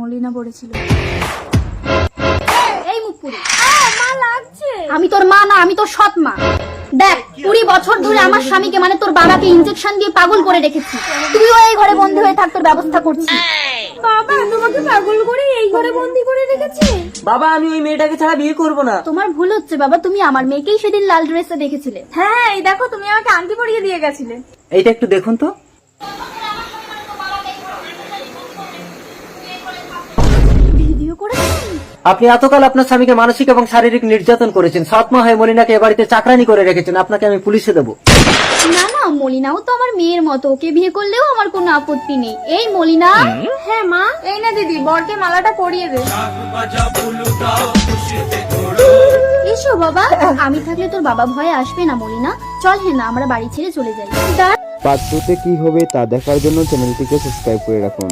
মলিনা পড়েছিল। এই মুখ পুরি, মা লাগছে। আমি তোর মা না, আমি তোর সৎ মা। দেখ 20 বছর ধরে আমার স্বামীকে মানে তোর বাবাকে ইনজেকশন দিয়ে পাগল করে রেখেছি, তুইও এই ঘরে বন্দি হয়ে থাক, তোর ব্যবস্থা করছি। বাবা তোমাকে পাগল করে এই ঘরে বন্দি করে রেখেছে? বাবা আমি ওই মেয়েটাকে ছাড়া বিয়ে করব না। তোমার ভুল হচ্ছে বাবা, তুমি আমার মেয়েকেই সেদিন লাল ড্রেসে দেখেছিলে। হ্যাঁ এই দেখো তুমি আমাকে আংটি পরিয়ে দিয়ে গেছিলে। এইটা একটু দেখুন তো। ভিডিও করেছি। আপনি এতকাল আপনার স্বামীকে মানসিক এবং শারীরিক নির্যাতন করেছেন, সৎমা হয়ে মলিনাকে এ বাড়িতে চাকরানি করে রেখেছেন। আপনাকে আমি পুলিশে দেবো। না না, মলিনাও তো আমার মেয়ের মতো, ওকে বিয়ে করলেও আমার কোনো আপত্তি নেই। এই মলিনা। হ্যাঁ মা, এই না দিদি বরকে মালাটা পরিয়ে দে। এসো বাবা, আমি থাকলে তোর বাবা ভয়ে আসবে না মলিনা। চল হ্যাঁ না, আমরা বাড়ি ছেড়ে চলে যাই। পার্ট 2 তে কি হবে তা দেখার জন্য চ্যানেলটিকে সাবস্ক্রাইব করে রাখুন।